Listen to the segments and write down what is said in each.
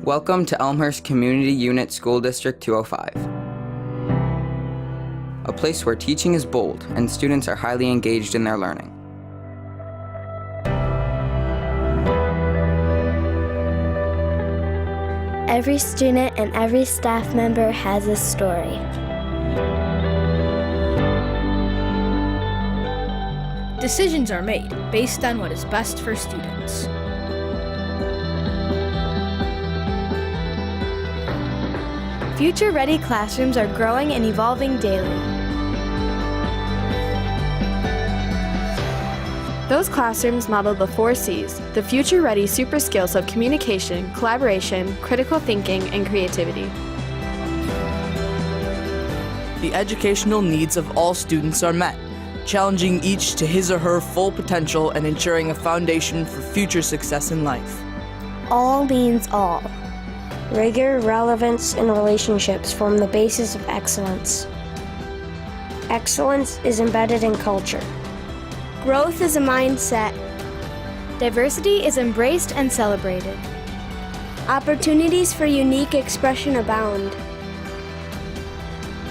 Welcome to Elmhurst Community Unit School District 205, a place where teaching is bold and students are highly engaged in their learning. Every student and every staff member has a story. Decisions are made based on what is best for students. Future-ready classrooms are growing and evolving daily. Those classrooms model the 4 C's, the future-ready super skills of communication, collaboration, critical thinking, and creativity. The educational needs of all students are met, challenging each to his or her full potential and ensuring a foundation for future success in life. All means all. Rigor, relevance, and relationships form the basis of excellence. Excellence is embedded in culture. Growth is a mindset. Diversity is embraced and celebrated. Opportunities for unique expression abound.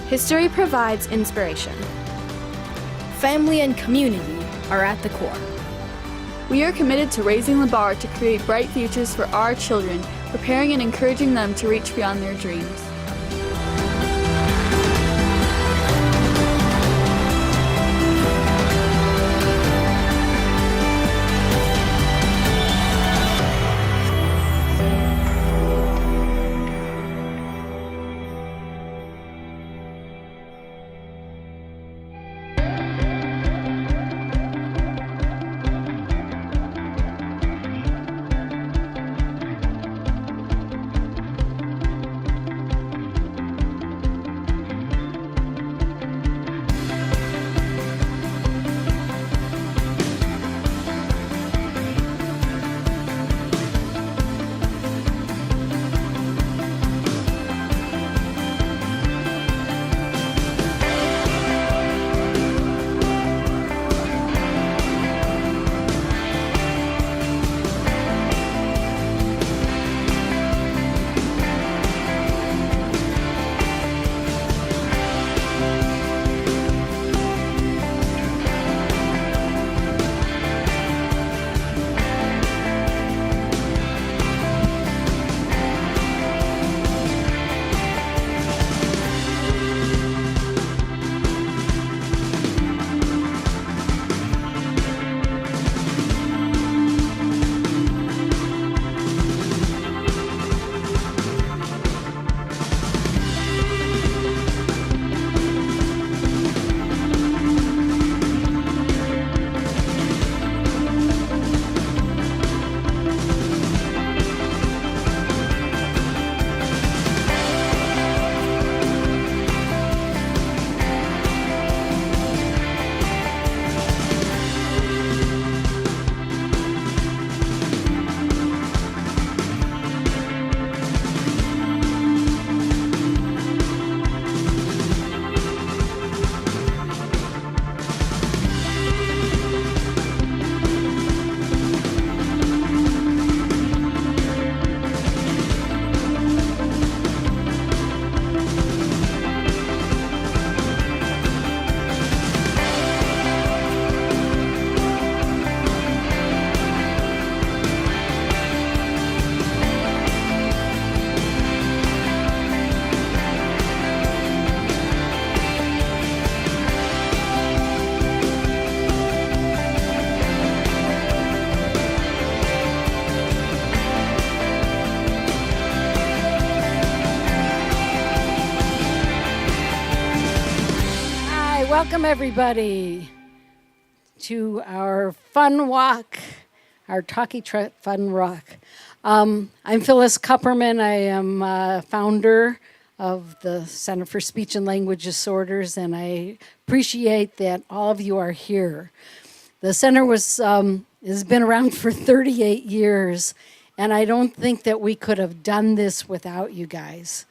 History provides inspiration. Family and community are at the core. We are committed to raising the bar to create bright futures for our children, preparing and encouraging them to reach beyond their dreams. Welcome everybody to our fun walk, our Talkie Trot fun walk. I'm Phyllis Kupperman. I am founder of the Center for Speech and Language Disorders, and I appreciate that all of you are here. The center has been around for 38 years, and I don't think that we could have done this without you guys.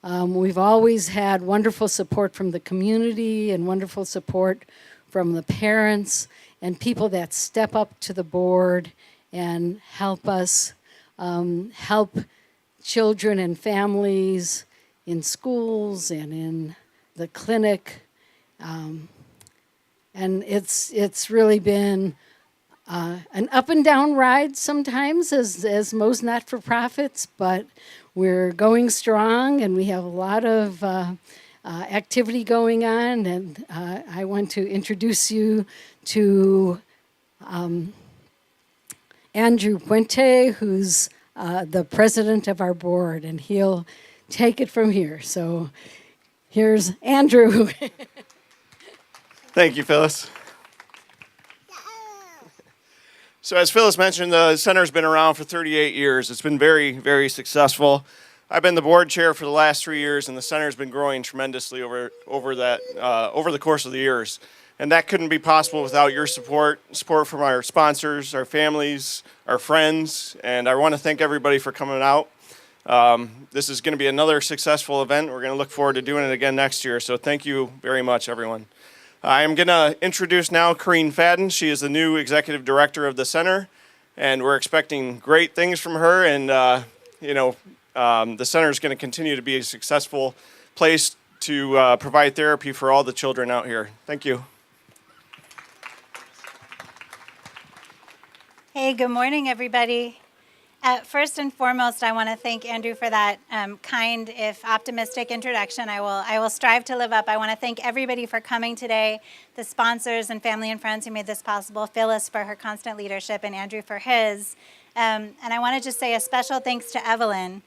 We've always had wonderful support from the community and wonderful support from the parents and people that step up to the board and help us help children and families in schools and in the clinic. And it's really been an up and down ride sometimes, as most not-for-profits, but we're going strong and we have a lot of activity going on. And I want to introduce you to Andrew Puente, who's the president of our board, and he'll take it from here. So here's Andrew. Thank you, Phyllis. So as Phyllis mentioned, the center's been around for 38 years. It's been very, very successful. I've been the board chair for the last 3 years, and the center's been growing tremendously over the course of the years. And that couldn't be possible without your support from our sponsors, our families, our friends, and I want to thank everybody for coming out. This is going to be another successful event. We're going to look forward to doing it again next year, so thank you very much, everyone. I am going to introduce now Corrine Fadden. She is the new executive director of the center, and we're expecting great things from her, and the center is going to continue to be a successful place to provide therapy for all the children out here. Thank you. Hey, good morning, everybody. First and foremost, I want to thank Andrew for that kind, if optimistic introduction. I will strive to live up. I want to thank everybody for coming today, the sponsors and family and friends who made this possible, Phyllis for her constant leadership, and Andrew for his. And I want to just say a special thanks to Evelyn,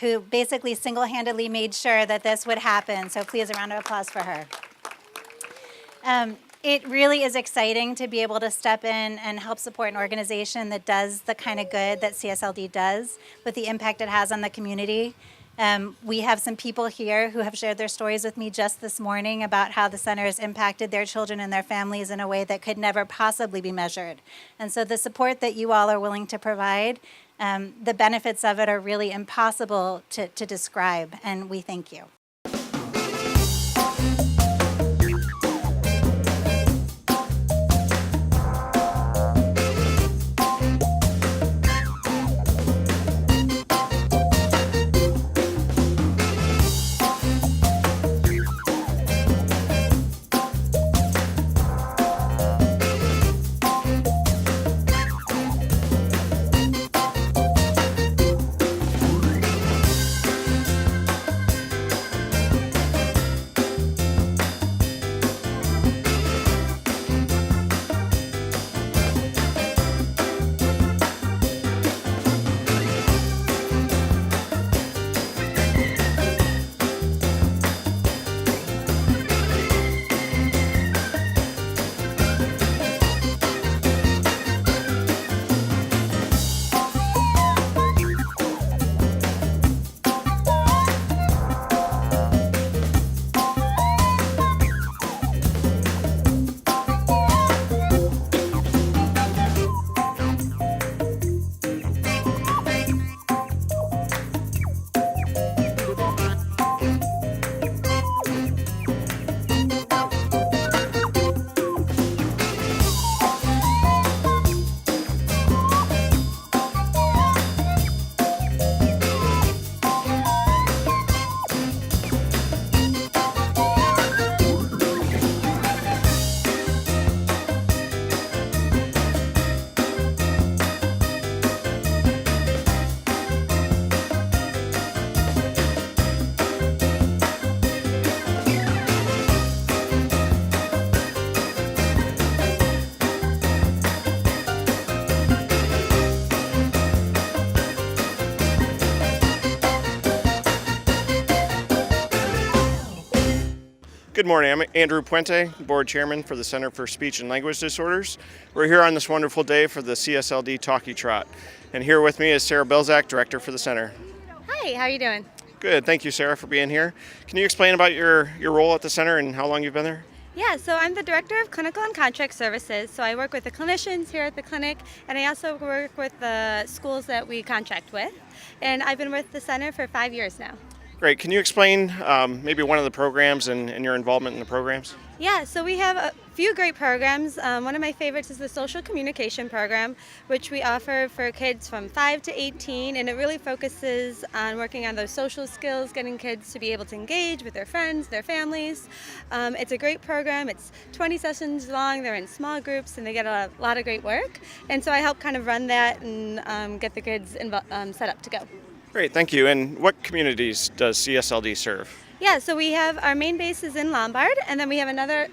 who basically single-handedly made sure that this would happen. So please, a round of applause for her. It really is exciting to be able to step in and help support an organization that does the kind of good that CSLD does with the impact it has on the community. We have some people here who have shared their stories with me just this morning about how the center has impacted their children and their families in a way that could never possibly be measured. And so the support that you all are willing to provide, the benefits of it are really impossible to describe, and we thank you. Good morning. I'm Andrew Puente, board chairman for the Center for Speech and Language Disorders. We're here on this wonderful day for the CSLD Talkie Trot. And here with me is Sarah Belzak, director for the center. Hi, how are you doing? Good. Thank you, Sarah, for being here. Can you explain about your role at the center and how long you've been there? Yeah, so I'm the Director of Clinical and Contract Services. So I work with the clinicians here at the clinic, and I also work with the schools that we contract with. And I've been with the center for 5 years now. Great. Can you explain maybe one of the programs and your involvement in the programs? Yeah, so we have a few great programs. One of my favorites is the social communication program, which we offer for kids from 5 to 18, and it really focuses on working on those social skills, getting kids to be able to engage with their friends, their families. It's a great program. It's 20 sessions long. They're in small groups, and they get a lot of great work. And so I help kind of run that and get the kids set up to go. Great, thank you. And what communities does CSLD serve? Yeah, so we have our main base is in Lombard, and then we have another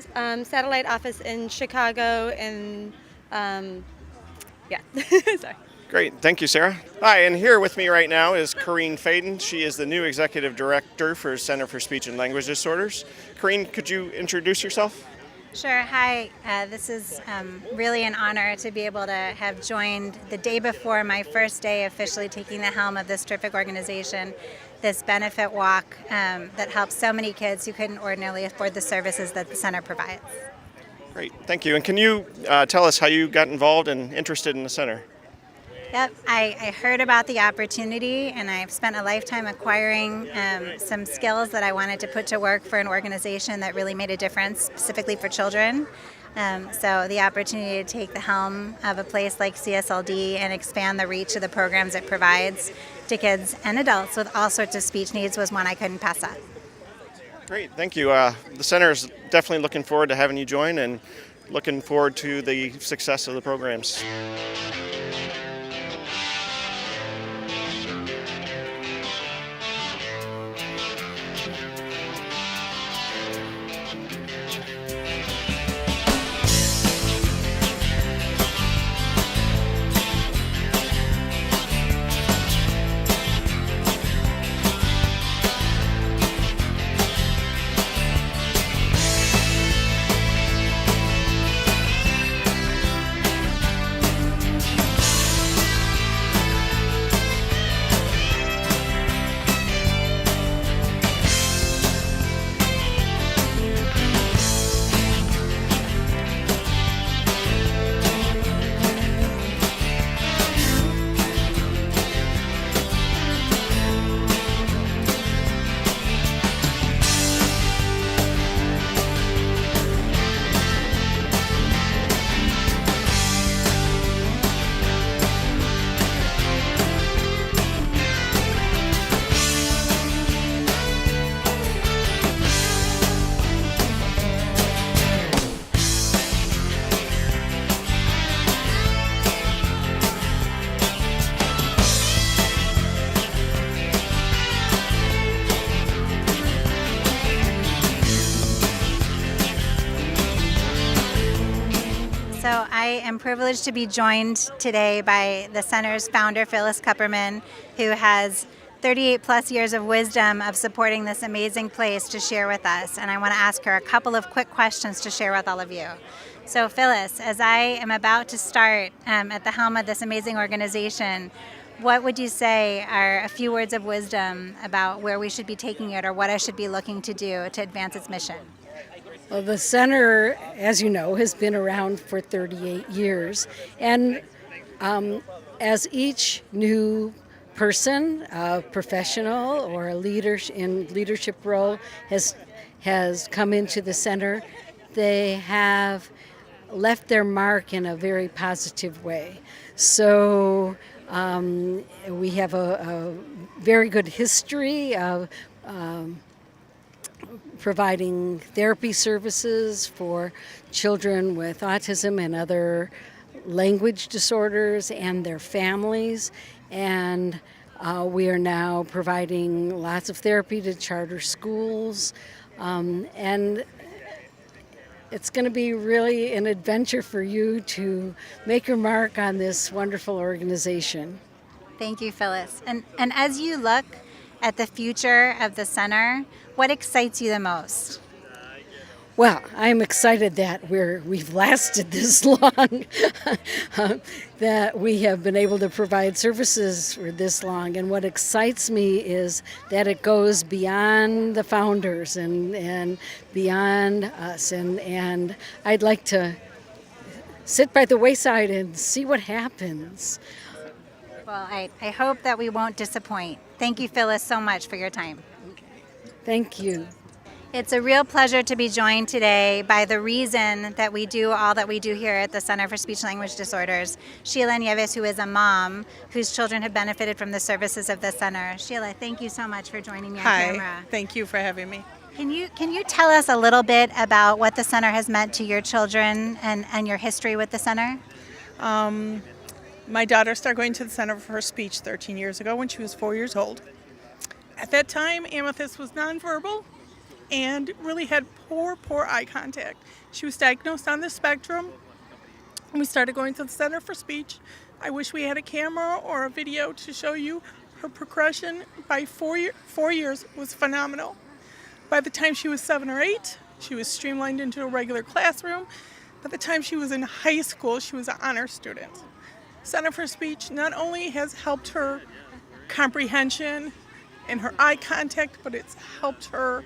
satellite office in Chicago and, sorry. Great, thank you, Sarah. Hi, and here with me right now is Corrine Faden. She is the new Executive Director for Center for Speech and Language Disorders. Corrine, could you introduce yourself? Sure. Hi. This is really an honor to be able to have joined the day before my first day officially taking the helm of this terrific organization, this benefit walk that helps so many kids who couldn't ordinarily afford the services that the center provides. Great, thank you. And can you tell us how you got involved and interested in the center? Yep, I heard about the opportunity, and I've spent a lifetime acquiring some skills that I wanted to put to work for an organization that really made a difference, specifically for children. So the opportunity to take the helm of a place like CSLD and expand the reach of the programs it provides to kids and adults with all sorts of speech needs was one I couldn't pass up. Great, thank you. The center is definitely looking forward to having you join and looking forward to the success of the programs. So I am privileged to be joined today by the center's founder, Phyllis Kupperman, who has 38 plus years of wisdom of supporting this amazing place to share with us. And I want to ask her a couple of quick questions to share with all of you. So Phyllis, as I am about to start at the helm of this amazing organization, what would you say are a few words of wisdom about where we should be taking it or what I should be looking to do to advance its mission? Well, the center, as you know, has been around for 38 years. And as each new person, a professional or a leader in leadership role has come into the center, they have left their mark in a very positive way. So we have a very good history of providing therapy services for children with autism and other language disorders and their families. And we are now providing lots of therapy to charter schools. And it's going to be really an adventure for you to make your mark on this wonderful organization. Thank you, Phyllis. And as you look at the future of the center, what excites you the most? Well, I'm excited that we've lasted this long, that we have been able to provide services for this long. And what excites me is that it goes beyond the founders and beyond us. And I'd like to sit by the wayside and see what happens. Well, I hope that we won't disappoint. Thank you, Phyllis, so much for your time. Thank you. It's a real pleasure to be joined today by the reason that we do all that we do here at the Center for Speech Language Disorders, Sheila Nieves, who is a mom whose children have benefited from the services of the center. Sheila, thank you so much for joining me on camera. Hi, thank you for having me. Can you tell us a little bit about what the center has meant to your children and your history with the center? My daughter started going to the Center for Speech 13 years ago when she was 4 years old. At that time, Amethyst was nonverbal and really had poor eye contact. She was diagnosed on the spectrum, and we started going to the Center for Speech. I wish we had a camera or a video to show you her progression. By 4 years was phenomenal. By the time she was 7 or 8, she was streamlined into a regular classroom. By the time she was in high school, she was an honor student. Center for Speech not only has helped her comprehension and her eye contact, but it's helped her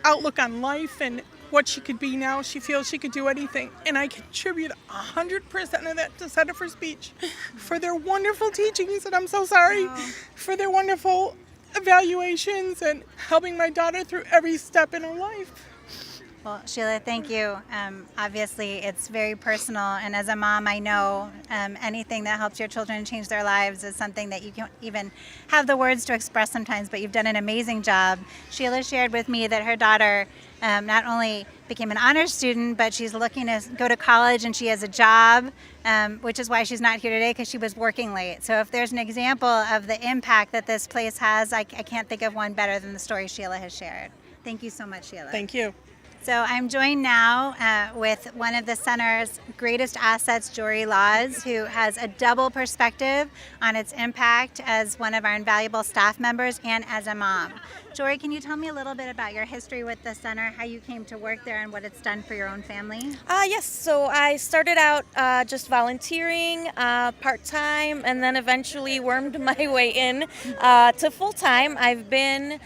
outlook on life and what she could be now. She feels she could do anything. And I contribute 100% of that to Center for Speech for their wonderful teachings, and I'm so sorry, for their wonderful evaluations and helping my daughter through every step in her life. Well, Sheila, thank you. Obviously, it's very personal, and as a mom, I know anything that helps your children change their lives is something that you can't even have the words to express sometimes, but you've done an amazing job. Sheila shared with me that her daughter not only became an honors student, but she's looking to go to college, and she has a job, which is why she's not here today, because she was working late. So if there's an example of the impact that this place has, I can't think of one better than the story Sheila has shared. Thank you so much, Sheila. Thank you. So I'm joined now with one of the center's greatest assets, Jory Laws, who has a double perspective on its impact as one of our invaluable staff members and as a mom. Jory, can you tell me a little bit about your history with the center, how you came to work there, and what it's done for your own family? Yes, so I started out just volunteering part-time, and then eventually wormed my way in to full-time. I've been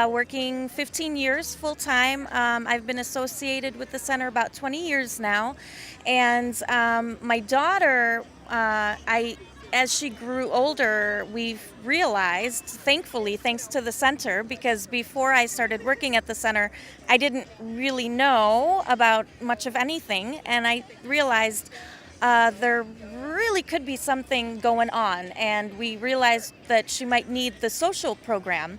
working 15 years full-time. I've been associated with the center about 20 years now. And my daughter, as she grew older, we've realized, thankfully, thanks to the center, because before I started working at the center, I didn't really know about much of anything. And I realized there really could be something going on. And we realized that she might need the social program.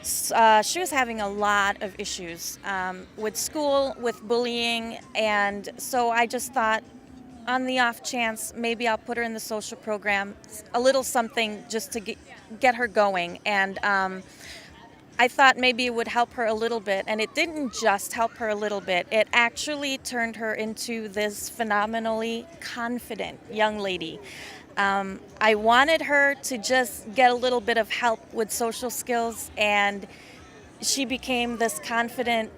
She was having a lot of issues with school, with bullying, and so I just thought, on the off chance, maybe I'll put her in the social program, a little something just to get her going. And I thought maybe it would help her a little bit, and it didn't just help her a little bit. It actually turned her into this phenomenally confident young lady. I wanted her to just get a little bit of help with social skills, and she became this confident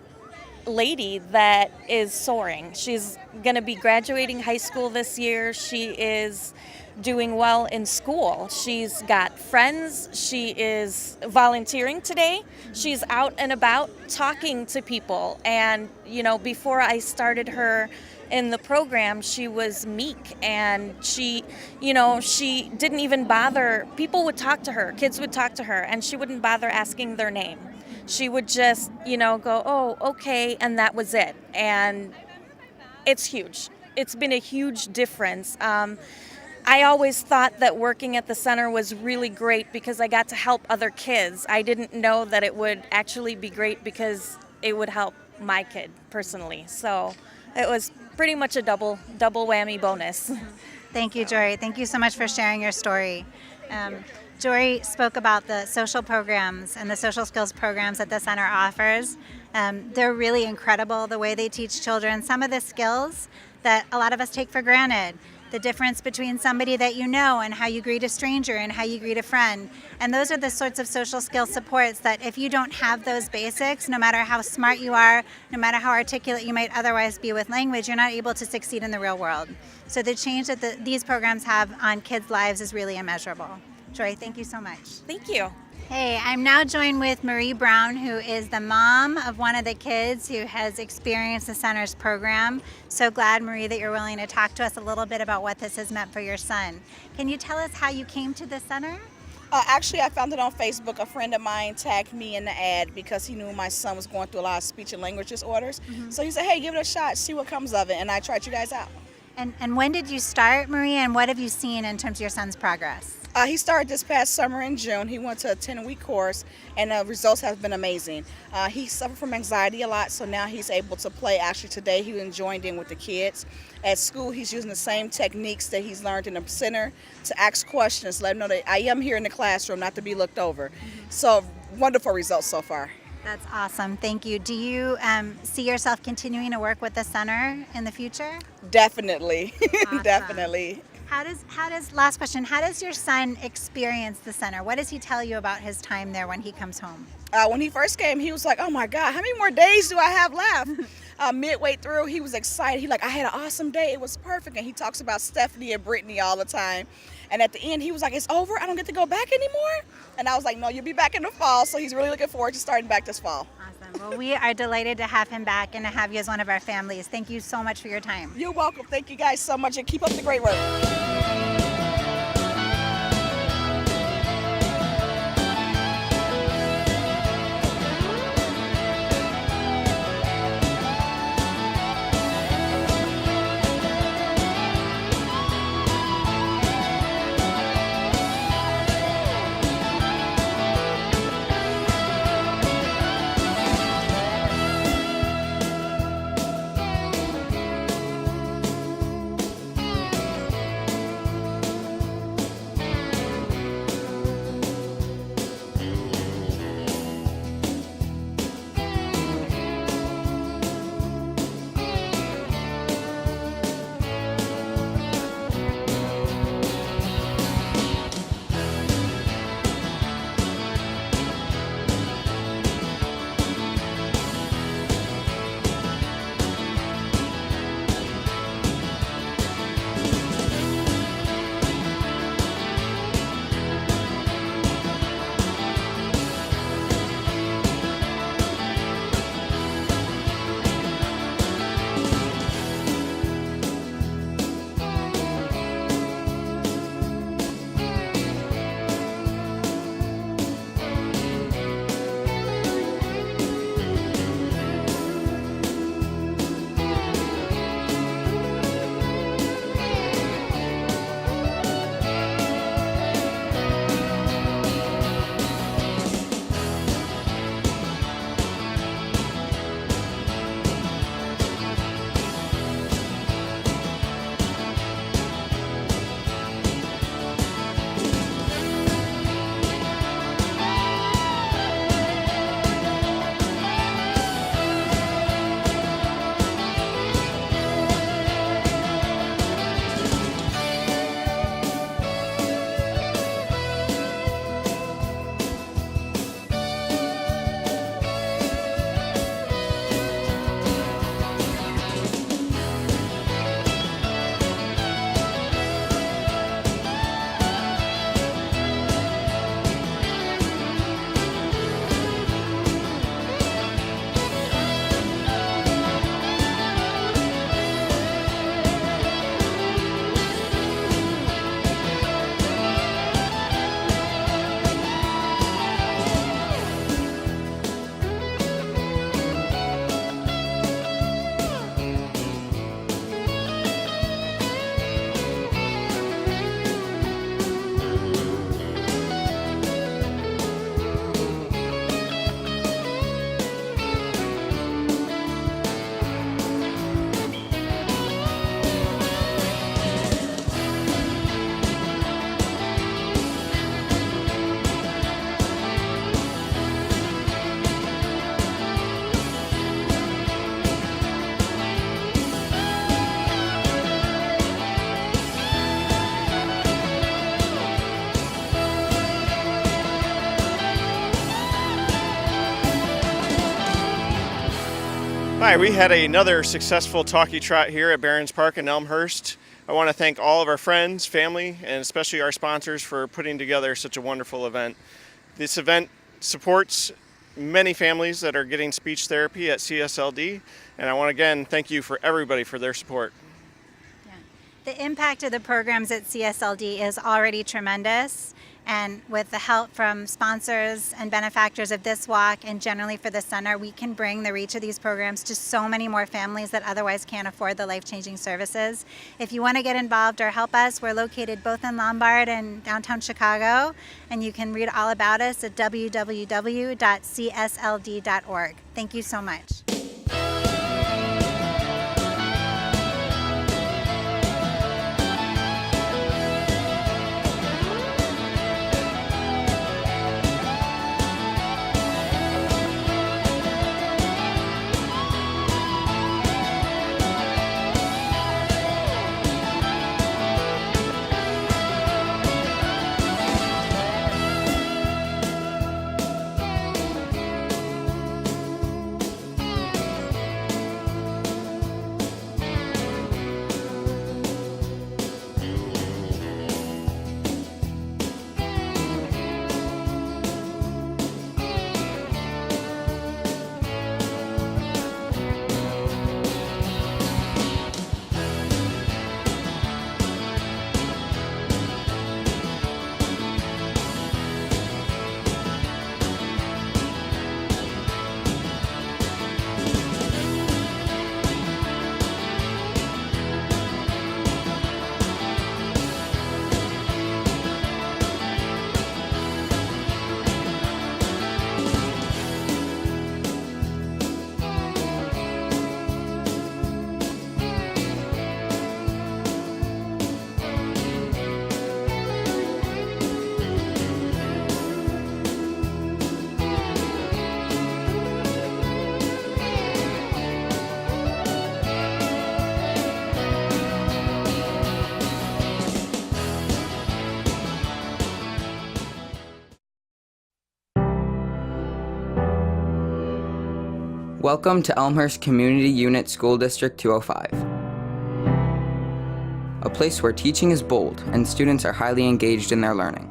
lady that is soaring. She's going to be graduating high school this year. She is doing well in school. She's got friends. She is volunteering today. She's out and about talking to people. And, you know, before I started her in the program, she was meek, and she didn't even bother. People would talk to her, kids would talk to her, and she wouldn't bother asking their name. She would just, go, oh, okay, and that was it. And it's huge. It's been a huge difference. I always thought that working at the center was really great because I got to help other kids. I didn't know that it would actually be great because it would help my kid personally. So it was pretty much a double whammy bonus. Thank you, Jory. Thank you so much for sharing your story. Jory spoke about the social programs and the social skills programs that the center offers. They're really incredible, the way they teach children some of the skills that a lot of us take for granted. The difference between somebody that you know and how you greet a stranger and how you greet a friend. And those are the sorts of social skill supports that if you don't have those basics, no matter how smart you are, no matter how articulate you might otherwise be with language, you're not able to succeed in the real world. So the change that these programs have on kids' lives is really immeasurable. Joy, thank you so much. Thank you. Hey, I'm now joined with Marie Brown, who is the mom of one of the kids who has experienced the center's program. So glad, Marie, that you're willing to talk to us a little bit about what this has meant for your son. Can you tell us how you came to the center? Actually, I found it on Facebook. A friend of mine tagged me in the ad because he knew my son was going through a lot of speech and language disorders. So he said, hey, give it a shot, see what comes of it. And I tried you guys out. And when did you start, Marie, and what have you seen in terms of your son's progress? He started this past summer in June. He went to a 10-week course, and the results have been amazing. He suffered from anxiety a lot, so now he's able to play. Actually, today he was joined in with the kids. At school, he's using the same techniques that he's learned in the center to ask questions, let them know that I am here in the classroom, not to be looked over. So, wonderful results so far. That's awesome. Thank you. Do you see yourself continuing to work with the center in the future? Definitely. Awesome. Definitely. Last question, how does your son experience the center? What does he tell you about his time there when he comes home? When he first came, he was like, oh my God, how many more days do I have left? Midway through, he was excited. He like, I had an awesome day. It was perfect. And he talks about Stephanie and Brittany all the time. And at the end, he was like, it's over? I don't get to go back anymore? And I was like, no, you'll be back in the fall. So he's really looking forward to starting back this fall. Awesome. Well, we are delighted to have him back and to have you as one of our families. Thank you so much for your time. You're welcome. Thank you guys so much, and keep up the great work. Hi, we had another successful Talkie Trot here at Barron's Park in Elmhurst. I want to thank all of our friends, family, and especially our sponsors for putting together such a wonderful event. This event supports many families that are getting speech therapy at CSLD, and I want to again thank you for everybody for their support. The impact of the programs at CSLD is already tremendous, and with the help from sponsors and benefactors of this walk and generally for the center, we can bring the reach of these programs to so many more families that otherwise can't afford the life-changing services. If you want to get involved or help us, we're located both in Lombard and downtown Chicago, and you can read all about us at www.csld.org. Thank you so much. Welcome to Elmhurst Community Unit School District 205. A place where teaching is bold and students are highly engaged in their learning.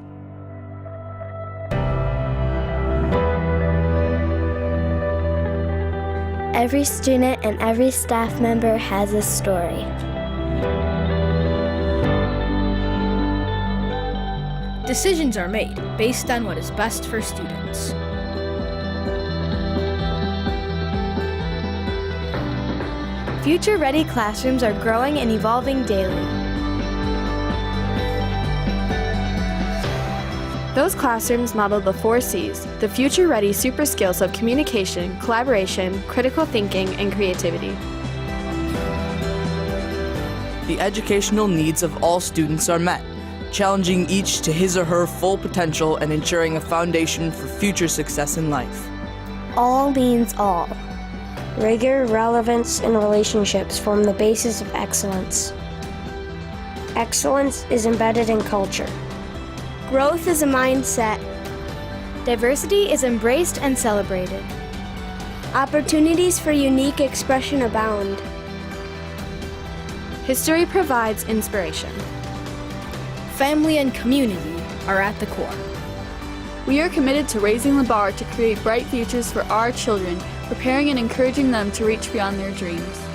Every student and every staff member has a story. Decisions are made based on what is best for students. Future-ready classrooms are growing and evolving daily. Those classrooms model the 4 C's, the future-ready super skills of communication, collaboration, critical thinking, and creativity. The educational needs of all students are met, challenging each to his or her full potential and ensuring a foundation for future success in life. All means all. Rigor, relevance, and relationships form the basis of excellence. Excellence is embedded in culture. Growth is a mindset. Diversity is embraced and celebrated. Opportunities for unique expression abound. History provides inspiration. Family and community are at the core. We are committed to raising the bar to create bright futures for our children, preparing and encouraging them to reach beyond their dreams.